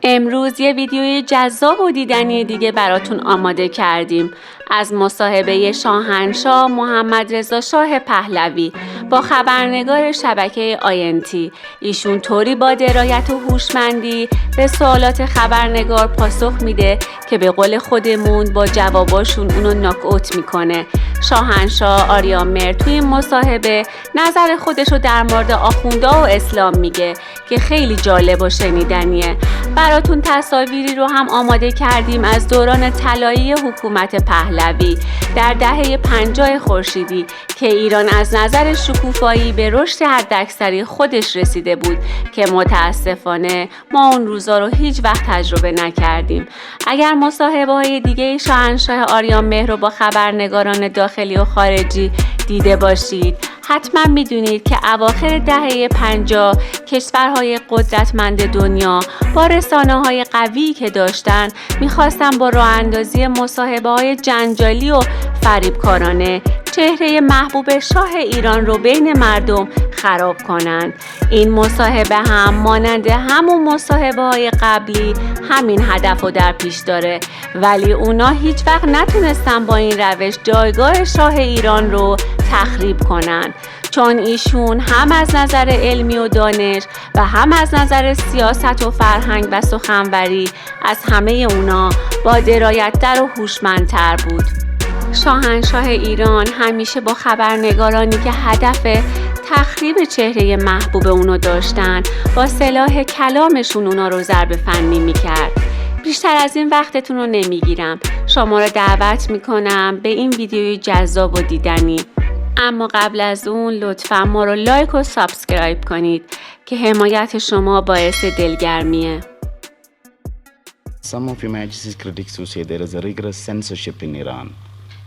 امروز یه ویدیوی جذاب و دیدنی دیگه براتون آماده کردیم از مصاحبه شاهنشاه محمدرضا شاه پهلوی با خبرنگار شبکه آینتی. ایشون طوری با درایت و هوشمندی به سوالات خبرنگار پاسخ میده که به قول خودمون با جواباشون اونو ناک اوت میکنه. شاهنشاه آریامهر توی این مصاحبه نظر خودشو در مورد آخوندها و اسلام میگه که خیلی جالب و شنیدنیه. براتون تصاویری رو هم آماده کردیم از دوران طلایی حکومت پهلوی در دهه 50 خورشیدی که ایران از نظر شکوفایی به رشد حداکثری خودش رسیده بود که متاسفانه ما اون روزا رو هیچ وقت تجربه نکردیم. اگر مصاحبه‌های دیگه شاهنشاه آریامهر رو با خبرنگاران داخلی و خارجی دیده باشید، حتما میدونید که اواخر دهه 50 کشورهای قدرتمند دنیا با رسانه‌های قوی که داشتن میخواستن با راه اندازی مصاحبه‌های جنجالی و فریبکارانه چهره محبوب شاه ایران رو بین مردم خراب کنند. این مصاحبه هم مانند همون مصاحبه‌های قبلی همین هدف رو در پیش داره، ولی اونا هیچ وقت نتونستن با این روش جایگاه شاه ایران رو تخریب کنن، چون ایشون هم از نظر علمی و دانش و هم از نظر سیاست و فرهنگ و سخنوری از همه اونا با درایت‌تر و هوشمندتر بود. شاهنشاه ایران همیشه با خبرنگارانی که هدف تخریب چهره محبوب اونو داشتن با سلاح کلامشون اونا رو ضرب فنی میکرد. بیشتر از این وقتتون رو نمیگیرم، شما رو دعوت میکنم به این ویدیوی جذاب و دیدنی. اما قبل از اون لطفاً ما رو لایک و سابسکرایب کنید که حمایت شما باعث دلگرمیه. Some of Your Majesty's critics who say there is a rigorous censorship in Iran.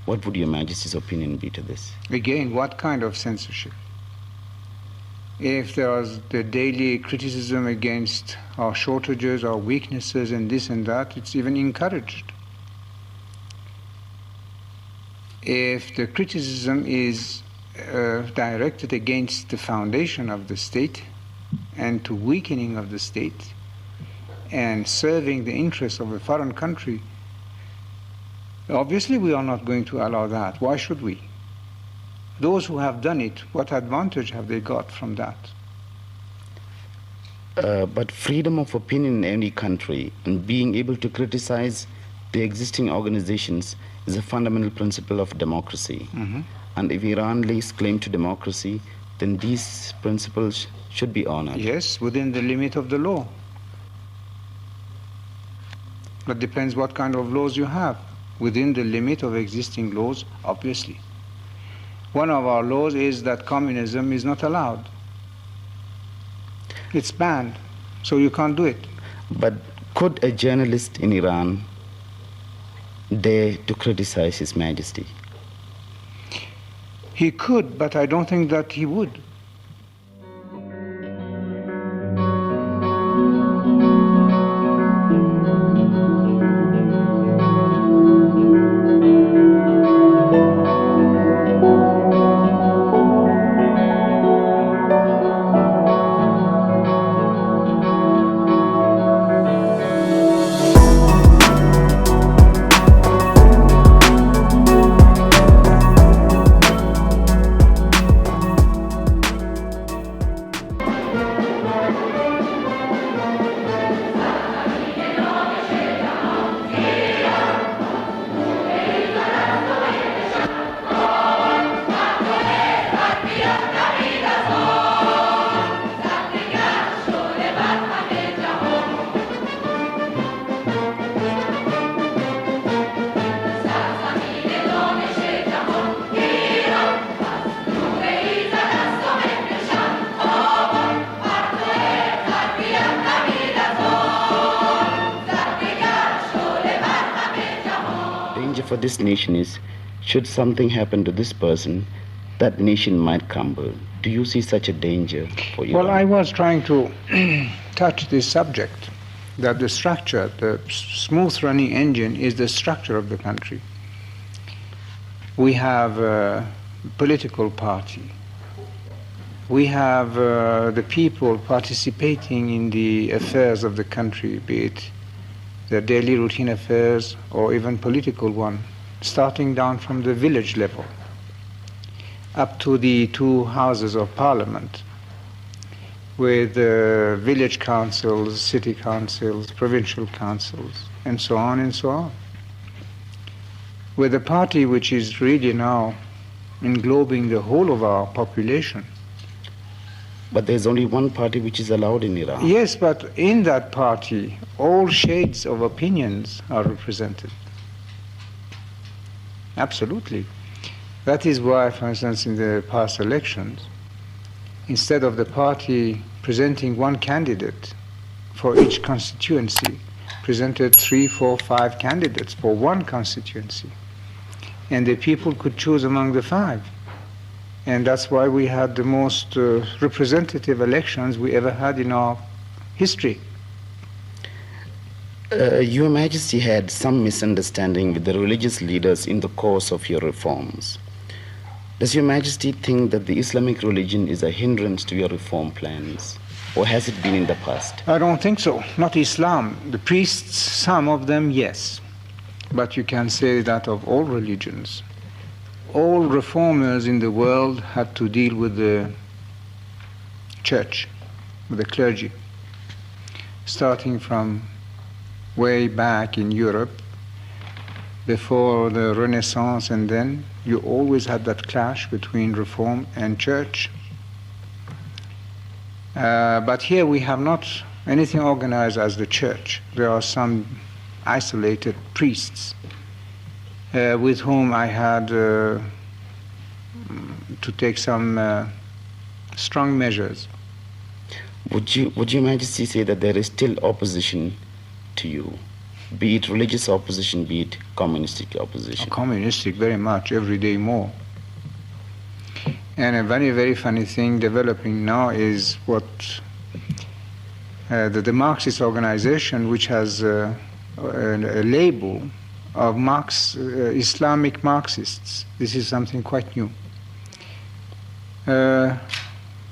What would Your Majesty's opinion be to this? Again, what kind of censorship? If there was the daily criticism against our shortages, our weaknesses, and this and that, it's even encouraged. If the criticism is directed against the foundation of the state and to weakening of the state and serving the interests of a foreign country, obviously we are not going to allow that. Why should we? Those who have done it, what advantage have they got from that? But freedom of opinion in any country and being able to criticize the existing organizations is a fundamental principle of democracy. Mm-hmm. And if Iran lays claim to democracy, then these principles should be honored. Yes, within the limit of the law. But depends what kind of laws you have. Within the limit of existing laws, obviously. One of our laws is that communism is not allowed. It's banned, so you can't do it. But could a journalist in Iran dare to criticize His Majesty? He could, but I don't think that he would. For this nation is, should something happen to this person, that nation might crumble. Do you see such a danger for Iran? Well, I was trying to touch this subject, that the structure, the smooth running engine is the structure of the country. We have a political party We have the people participating in the affairs of the country, be it their daily routine affairs or even political one, starting down from the village level up to the two houses of parliament, with village councils, city councils, provincial councils, and so on and so on. With a party which is really now englobing the whole of our population. But there's only one party which is allowed in Iran. Yes, but in that party, all shades of opinions are represented. Absolutely. That is why, for instance, in the past elections, instead of the party presenting one candidate for each constituency, presented 3, 4, 5 candidates for one constituency. And the people could choose among the 5. And that's why we had the most representative elections we ever had in our history. Your Majesty had some misunderstanding with the religious leaders in the course of your reforms. Does Your Majesty think that the Islamic religion is a hindrance to your reform plans? Or has it been in the past? I don't think so. Not Islam. The priests, some of them, yes. But you can say that of all religions. All reformers in the world had to deal with the church, with the clergy. Starting from way back in Europe, before the Renaissance, and then you always had that clash between reform and church. But here we have not anything organized as the church. There are some isolated priests with whom I had to take some strong measures. Would Your Majesty say that there is still opposition to you, be it religious opposition, be it communistic opposition? Communistic, very much, every day more. And a very, very funny thing developing now is what the Marxist organization, which has a label of Islamic Marxists. This is something quite new.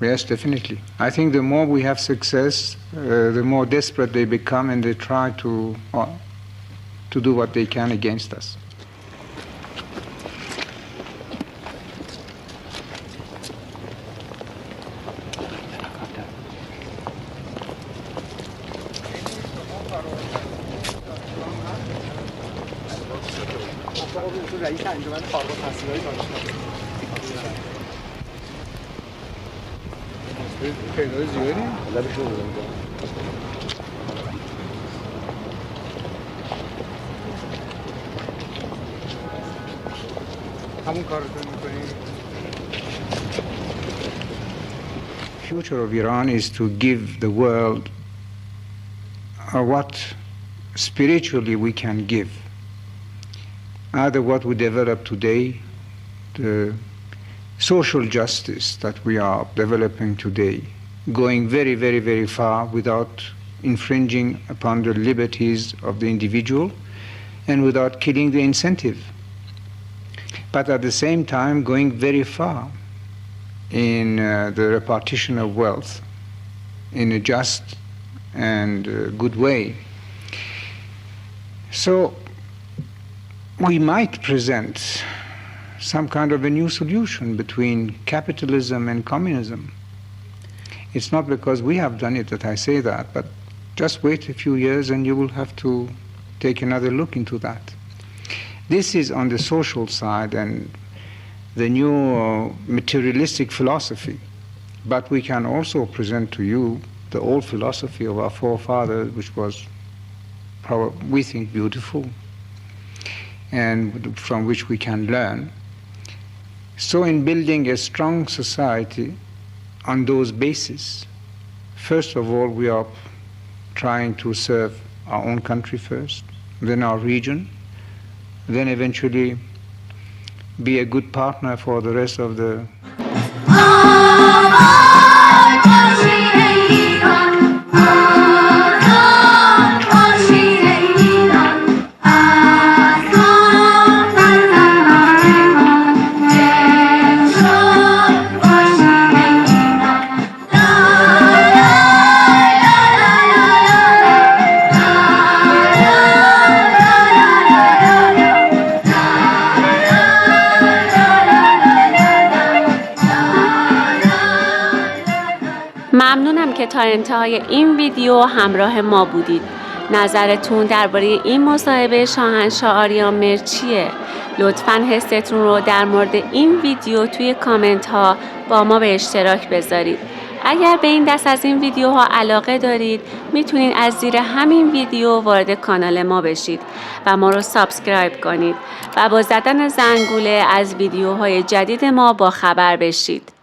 Yes, definitely. I think the more we have success, the more desperate they become, and they try to do what they can against us. Future of Iran is to give the world what spiritually we can give. Either what we develop today, the social justice that we are developing today, going very, very, very far without infringing upon the liberties of the individual and without killing the incentive. But at the same time going very far in the repartition of wealth in a just and good way. So we might present some kind of a new solution between capitalism and communism. It's not because we have done it that I say that, but just wait a few years and you will have to take another look into that. This is on the social side and the new materialistic philosophy. But we can also present to you the old philosophy of our forefathers, which was, we think, beautiful, and from which we can learn. So in building a strong society on those bases, first of all, we are trying to serve our own country first, then our region, then eventually be a good partner for the rest of the ممنونم که تا انتهای این ویدیو همراه ما بودید. نظرتون درباره این مصاحبه شاهنشاه آریامهر چیه؟ لطفاً حستون رو در مورد این ویدیو توی کامنت ها با ما به اشتراک بذارید. اگر به این دست از این ویدیوها علاقه دارید میتونید از زیر همین ویدیو وارد کانال ما بشید و ما رو سابسکرایب کنید و با زدن زنگوله از ویدیوهای جدید ما با خبر بشید.